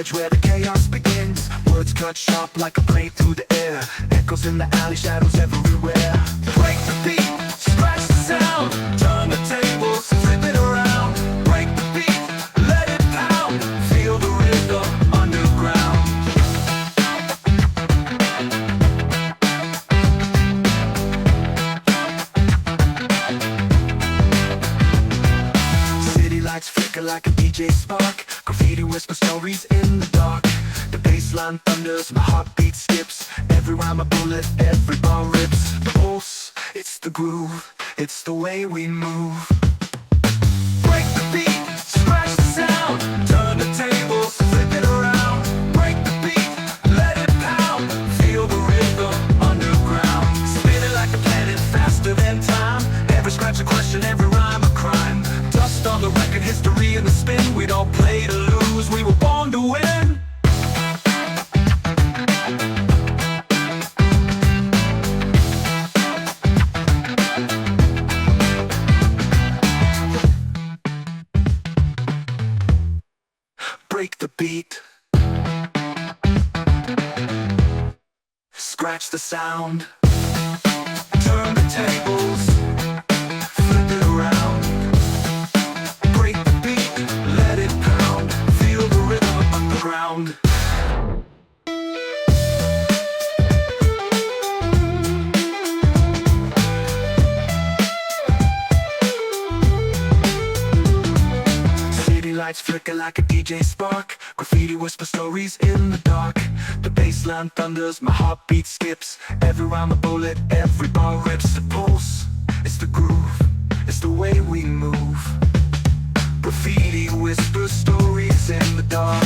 edge where the chaos begins. Words cut sharp like a blade through the air. Echoes in the alley, shadows everywhere. Break the beat, scratch the sound. Turn the tables, flip it around. Break the beat, let it pound. Feel the rhythm underground. City lights flicker like a DJ spark. Graffiti whisper stories in the dark. The bassline thunders, my heartbeat skips. Every rhyme a bullet, every bar rips. The pulse, it's the groove, it's the way we move. Break the beat, scratch the sound. Turn the tables, flip it around. Break the beat, let it pound. Feel the rhythm underground. Spinning like a planet, faster than time. Every scratch a question, every rhyme a crime. Dust on the record, history in the spin. We don't play to lose, we were born to win. Break the beat, scratch the sound. Turn the tables, flip it around. Break the beat, let it pound. Feel the rhythm underground. City lights flicker like a DJ spark. Graffiti whisper stories in the dark. The bassline thunders, my heartbeat skips. Every rhyme a bullet, every bar rips. The pulse, it's the groove, it's the way we move. Graffiti whispers stories in the dark.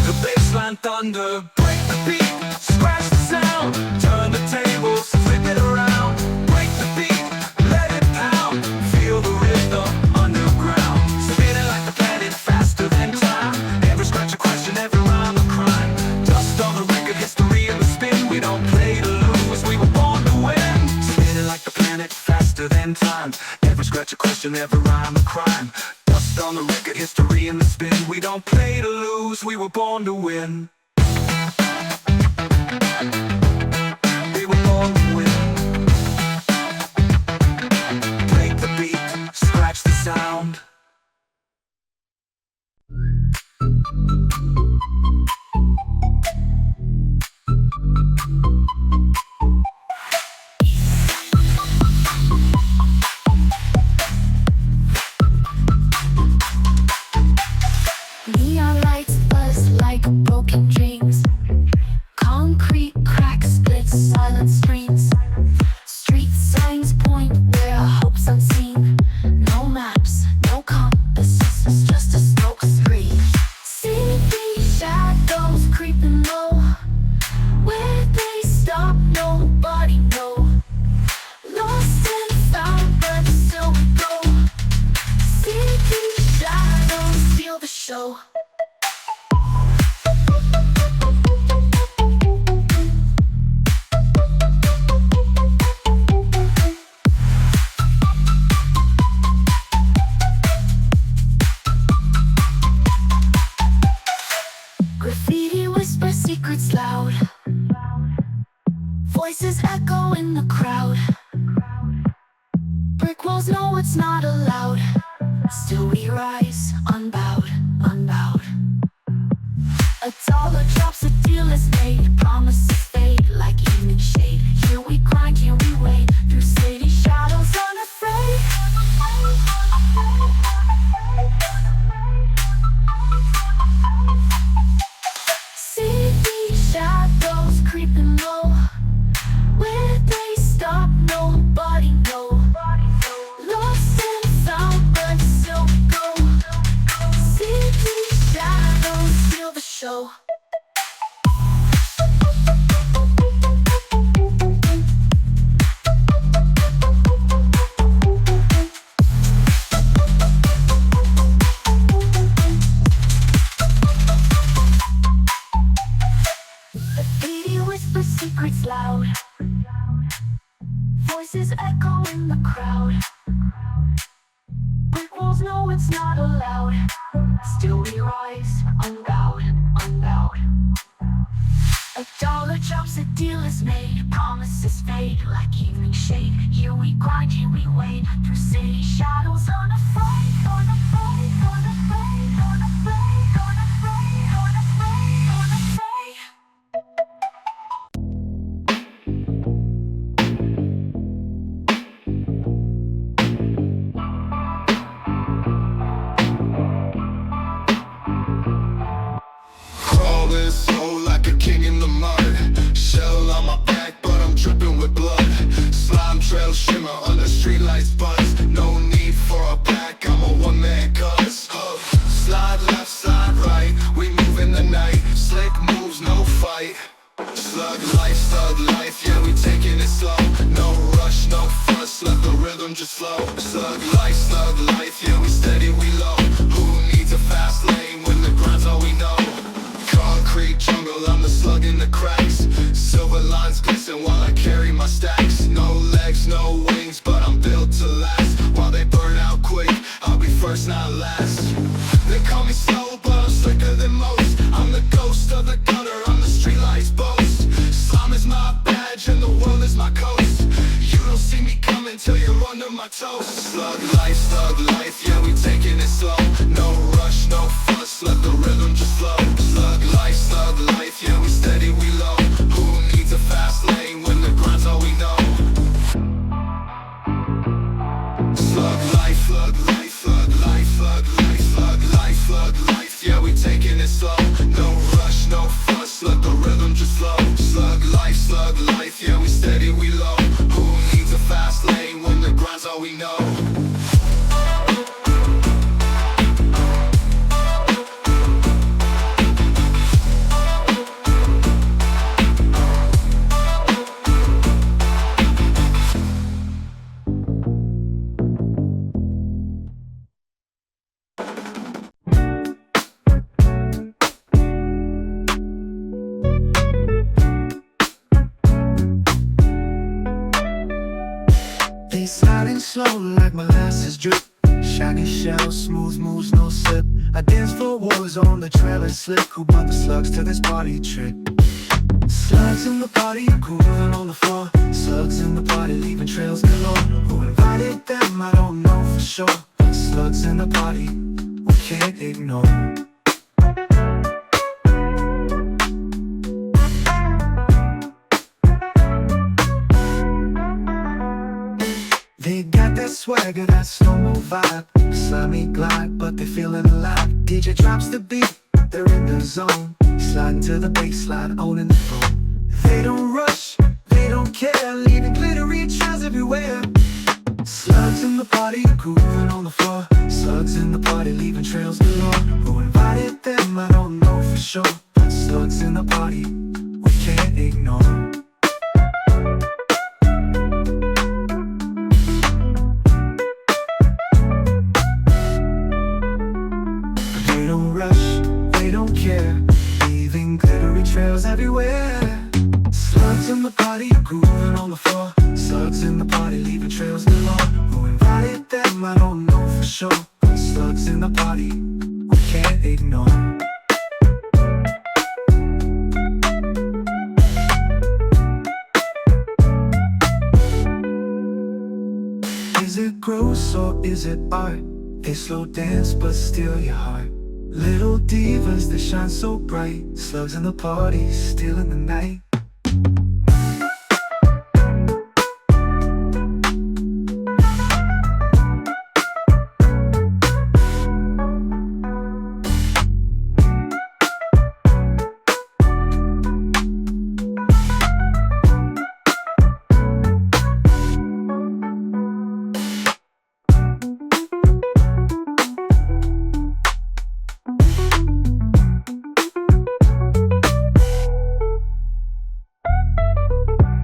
The bassline thunder, break the beat, scratch the sound. Turn the tables, flip it around. Break the beat, let it pound. Feel the rhythm underground. Spinning like the planet, faster than time. Every scratch a question, every rhyme a crime. Dust on the record, history in the spin. We don't play to lose, we were born to win. Spinning like the planet, faster than time. Every scratch a question, every rhyme a crime. Dust on the record, history in the spin. We don't play to lose, we were born to win. We were born to win. Break the beat, scratch the sound. Neon lights buzz like broken dreams. Concrete cracks split silent streets. Street signs point where hope's unseen. No maps, no compass, it's just a smoke screen. See these shadows creeping low. Where they stop, nobody know. Lost and found, but still we go. See these shadows, feel the show. Graffiti whisper secrets loud. Voices echo in the crowd. Brick walls know it's not allowed. Still we rise, unbowed, unbowed. A dollar drops, a deal is made. Promises fade like evening shade. Here we grind, here we wait. Through city shadows unafraid. See these shadows creeping low. Where they stop, nobody know. Lost and found, but still we go. See these shadows, feel the show. Graffiti whisper secrets loud. Voices echo in the crowd. Brick walls know it's not allowed. Still we rise, unbowed, unbowed. A dollar drops, a deal is made. Promises fade like evening shade. Here we grind, here we wait. Through city shadows on a freight, on a freight, on a freight, on a freight, on a freight, on a freight, on a freight. Crawling slow like a king in the mud. Shell on my back, but I'm dripping with blood. Slime trail shimmer under streetlights buzz. No need for a pack, I'm a one-man cuz. Slide left, slide right, we move in the night. Slick moves, no fight. Slug life, yeah, we taking it slow. No rush, no fuss, let the rhythm just flow. Slug life, yeah, we steady, we low. Who needs a fast lane when the grind's all we know? Concrete jungle, I'm the slug in the cracks. Silver lines glisten while I carry my stacks. No legs, no wings, but I'm built to last. While they burn out quick, I'll be first, not last. They call me slow, but I'm slicker than most. I'm the ghost of the gutter, I'm the streetlights boast. Slime is my badge and the world is my coast. You don't see me coming till you're under my toes. Slug life, yeah, we taking it slow. No rush, no fuss, let the rhythm just flow. Slug life, yeah, we steady, we low. Who needs a fast lane when the grind's all we know? Slug life, yeah, we taking it slow. No rush, no fuss, let the rhythm just flow. Slug life, yeah, we steady, we low. Who needs a fast lane when the grind's all we know? They sliding slow like molasses drip. Shiny shell, smooth moves, no slip. I dance for wars on the trail and slip. Who brought the slugs to this party trick? Slugs in the party, grooving on the floor. Slugs in the party, leaving trails galore. Who invited them, I don't know for sure. But slugs in the party, we can't ignore. They got that swagger, that slow-mo vibe. Slimy glide, but they feeling alive. DJ drops the beat, they're in the zone. Sliding to the baseline, owning the phone. They don't rush, they don't care, leaving glittery trails everywhere. Slugs in the party, grooving on the floor. Slugs in the party, leaving trails galore. Who invited them, I don't know for sure. But slugs in the party, we can't ignore. They don't rush, they don't care, leaving glittery trails everywhere. Slugs in the party, grooving on the floor. Slugs in the party, leaving trails galore. Who invited them, I don't know for sure. But slugs in the party, we can't ignore. Is it gross or is it art? They slow dance but steal your heart. Little divas that shine so bright. Slugs in the party, stealing the night.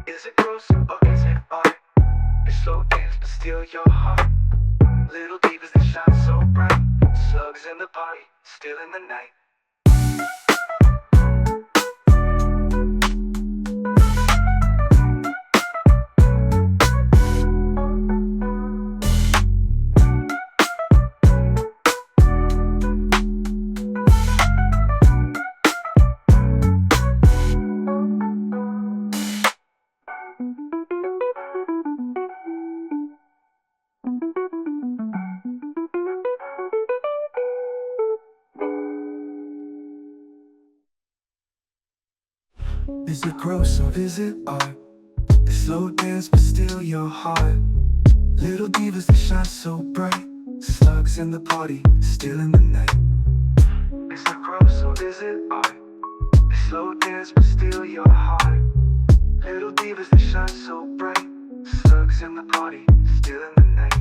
Is it gross or is it art? They slow dance but steal your heart. Little divas that shine so bright. Slugs in the party, stealing the night. Is it gross or is it art? They slow dance but steal your heart. Little divas that shine so bright. Slugs in the party, still in the night. Is it gross or is it art? They slow dance but steal your heart. Little divas that shine so bright. Slugs in the party, still in the night.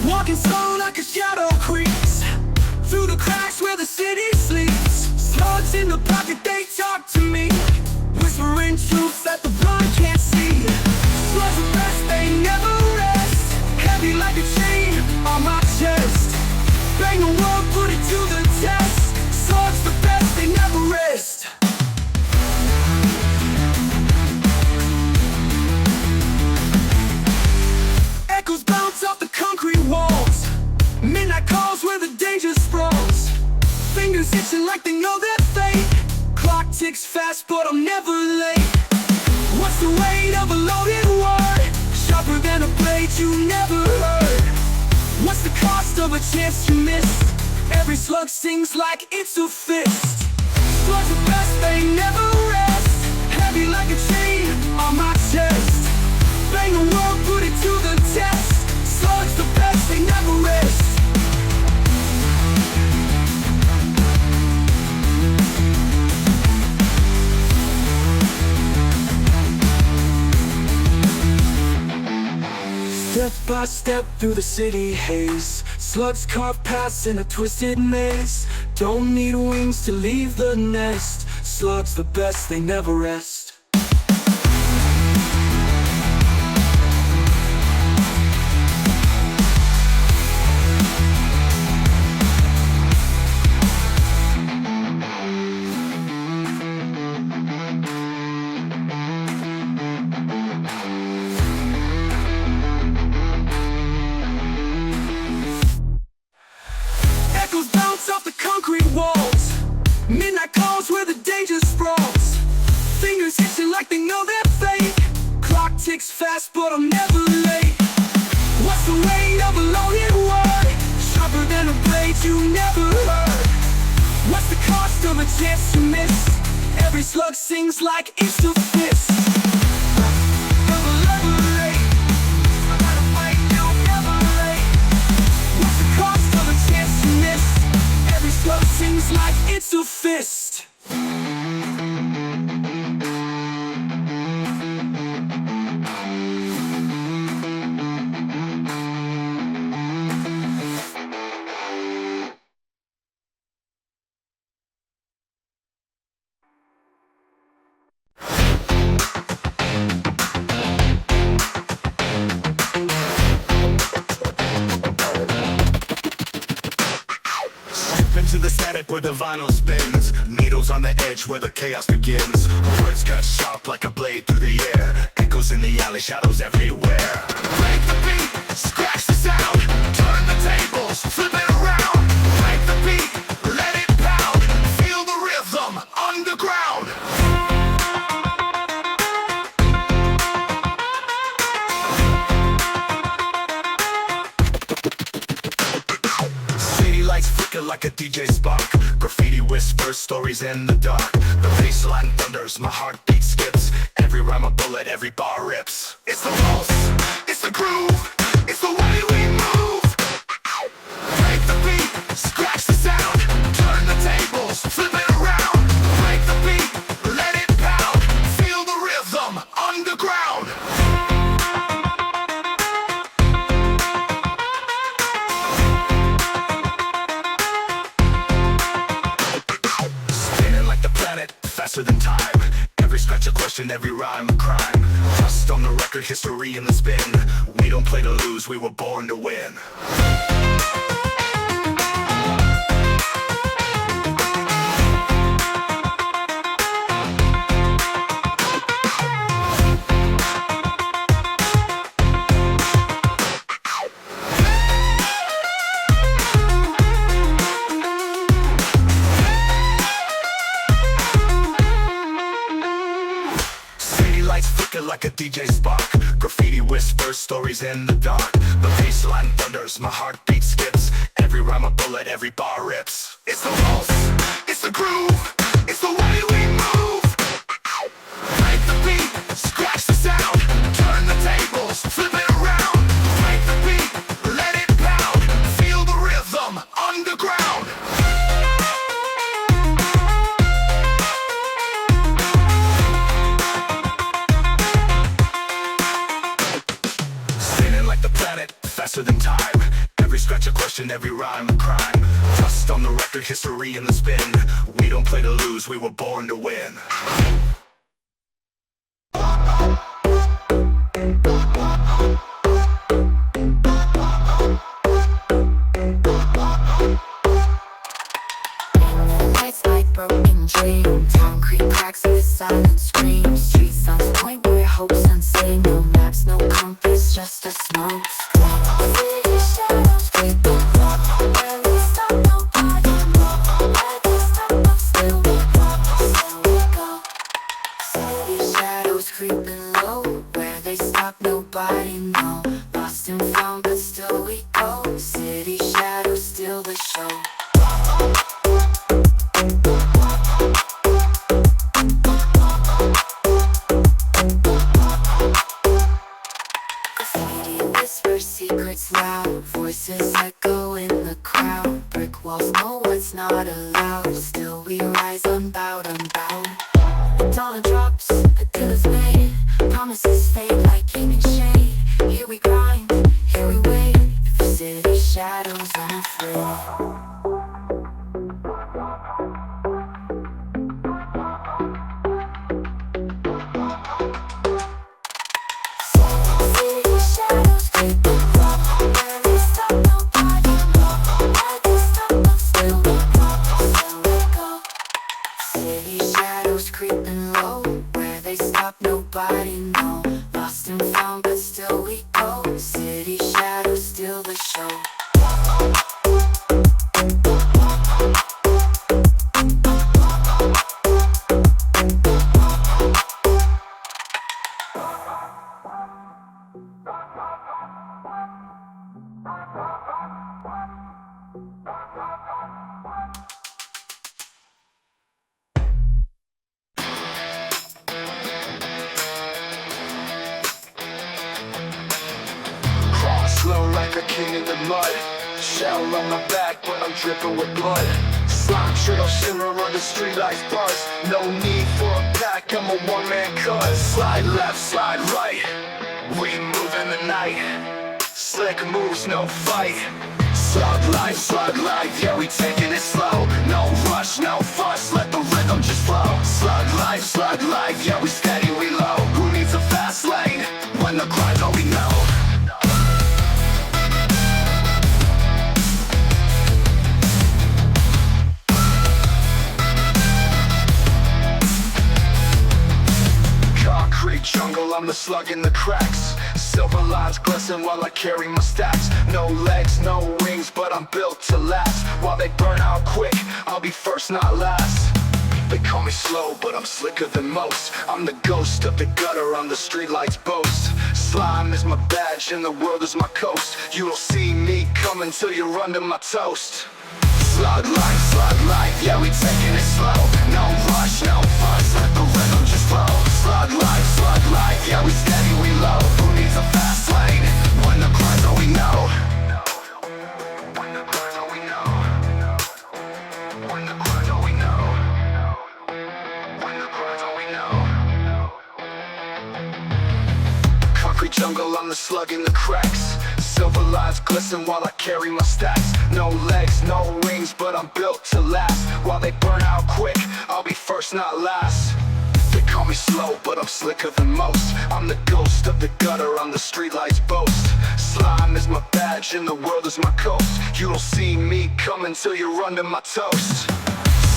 Walking slow like a shadow creeps through the cracks where the city sleeps. Slugs in the pocket, they talk to me, whispering truths that the blind can't see. Slugs are best, they never rest, heavy like a chain on my chest. Bang the world, put it to the test. Slugs the best, they never rest. Echoes bounce off the concrete walls. Midnight calls where the danger sprawls. Fingers itching like they know their fate. Clock ticks fast but I'm never late. What's the weight of a loaded word? Sharper than a blade you never heard. What's the cost of a chance you missed? Every slug sings like it's a fist. Slugs are best, they never rest, heavy like a chain on my chest. Bang the world, put it to the test. Slugs the best, they never rest. Step by step through the city haze, slugs carve paths in a twisted maze. Don't need wings to leave the nest. Slugs the best, they never rest. Echoes bounce off the concrete walls. Midnight calls where the danger sprawls. Fingers itching like they know their fate. Clock ticks fast but I'm never late. What's the weight of a loaded word? Sharper than a blade you never heard. What's the cost of a chance you missed? Every slug sings like it's a fist. Slug sings like it's a fist. Into the static where the vinyl spins, needles on the edge where the chaos begins. Words cut sharp like a blade through the air, echoes in the alley, shadows everywhere. Break the beat, scratch the sound, turn the tables, flip it around. Break the beat, let it pound, feel the rhythm underground. City lights flicker like a DJ spark. Graffiti whispers stories in the dark. The bassline thunders, my heartbeat skips. Every rhyme a bullet, every bar rips. It's the pulse, it's the groove, it's the way we move. Break the beat, scratch the sound, turn the tables, flip it around. Break the beat, let it pound, feel the rhythm underground. Faster than time. Every scratch a question, every rhyme a crime. Trust on the record, history in the spin. We don't play to lose, we were born to win. like a DJ spark. Graffiti whispers stories in the dark. The bassline thunders, my heartbeat skips. Every rhyme a bullet, every bar rips. It's the pulse, it's the groove, it's the way we move. Break the beat, scratch the sound, turn the tables, flip it around. Break the beat, let it pound, feel the rhythm underground. Spinning like the planet, faster than time. Every scratch a question, every rhyme a crime. Trust on the record, history in the spin. We don't play to lose, we were born to win. Lights like broken dreams. Concrete cracks with silent screams. Streets on the point where hope's unseen. No maps, no compass, just a smoke. City shadows creep up. Barely stop, nobody move. Let us stop, but still we go. City shadows creeping low. Where they stop, nobody know. Lost and found, but still we go. City shadows steal the show. Graffiti whispers secrets loud. Voices echo in the crowd. Brick walls know what's not allowed. Still we rise unbowed, unbound. Dollar drops, a deal is made. Promises fade like evening shade. Here we grind, here we wait. For city shadows unafraid. City shadows creep up. Barely stop, nobody move. Let us stop, but still we go. City shadows creeping low. Where they stop, nobody know. Lost and found, but still we go. City shadows steal the show. Cross slow like a king in the mud. Shell on my back, but I'm dripping with blood. Slime trail shimmer on the streetlights buzz. No need for a pack, I'm a one-man cuz. Slide left, slide right, we move in the night. Slick moves, no fight. Slug life, yeah we taking it slow. No rush, no fuss, let the rhythm just flow. Slug life, yeah we steady, we low. Who needs a fast lane when the grind's all we know? Concrete jungle, I'm the slug in the cracks. Silver lines glisten while I carry my stacks. No legs, no wings, but I'm built to last. While they burn out quick, I'll be first, not last. They call me slow, but I'm slicker than most. I'm the ghost of the gutter on the streetlights boast. Slime is my badge and the world is my coast. You don't see me coming till you're under my toast. Slug life, yeah we taking it slow. No rush, no fuss, let the rhythm just flow. Slug life, yeah we steady, we low. Who needs a fast lane when the grind's all we know? When the grind's all we know. When the grind's all we know. When the grind's all we know. Concrete jungle, I'm the slug in the cracks. Silver lines glisten while I carry my stacks. No legs, no wings, but I'm built to last. While they burn out quick, I'll be first, not last. They call me slow, but I'm slicker than most. I'm the ghost of the gutter on the streetlights boast. Slime is my badge and the world is my coast. You don't see me coming till you're under my toast.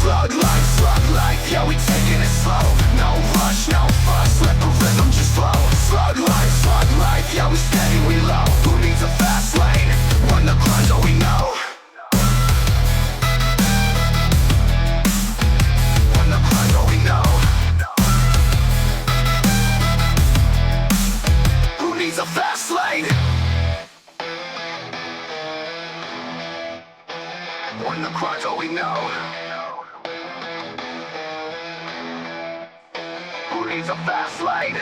Slug life, yeah we taking it slow. No rush, no fuss, let the rhythm just flow. Slug life, yeah we steady, we low. Who needs a fast lane when the grind's all we know? When the grind's all we know. Who needs a fast lane?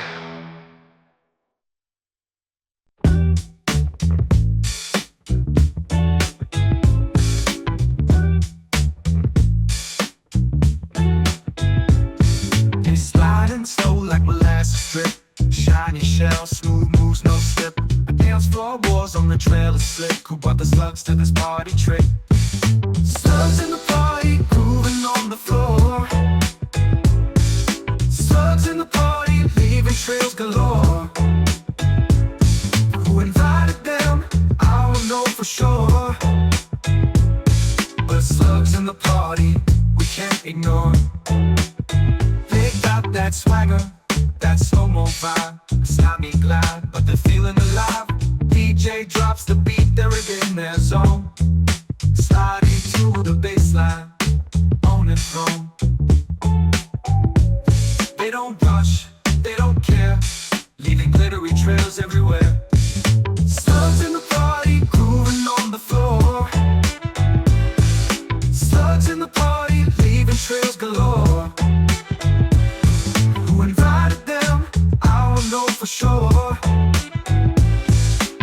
They sliding slow like molasses strip. Shiny shell, smooth moves, no slip. A dance floor wars on the trail is slick. Who brought the slugs to this party trick? Slugs in the party, grooving on the floor. Slugs in the party, leaving trails galore. Who invited them? I don't know for sure. But slugs in the party, we can't ignore. They got that swagger, that slow-mo vibe. It's got me glad, but they're feeling alive. DJ drops the beat, they're in their zone. Sliding to the baseline, on and from. They don't rush, they don't care, leaving glittery trails everywhere. Slugs in the party, grooving on the floor. Slugs in the party, leaving trails galore. Who invited them? I don't know for sure.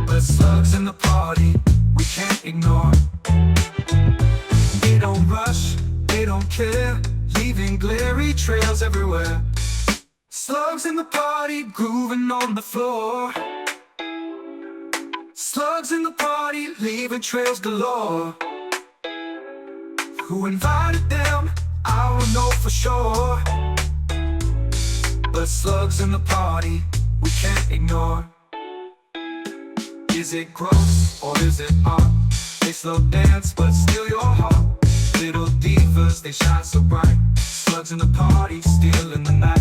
But slugs in the party, we can't ignore. They don't rush, they don't care, leaving glittery trails everywhere. Slugs in the party, grooving on the floor. Slugs in the party, leaving trails galore. Who invited them? I don't know for sure. But slugs in the party, we can't ignore. Is it gross or is it art? They slow dance but steal your heart. Little divas, they shine so bright. Slugs in the party, still in the night.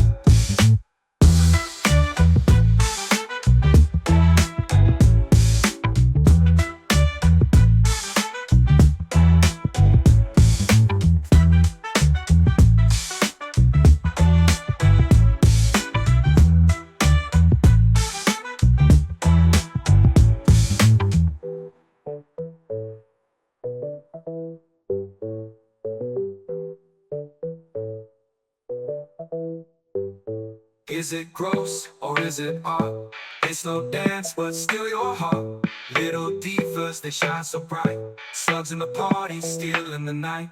Is it gross or is it art? They slow dance but steal your heart. Little divas, they shine so bright. Slugs in the party, still in the night.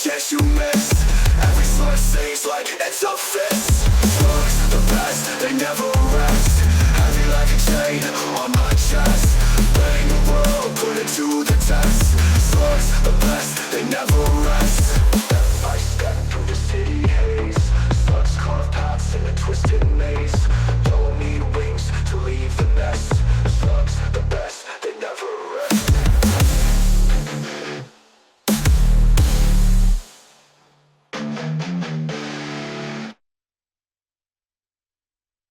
Chance you miss. Every slur seems like it's a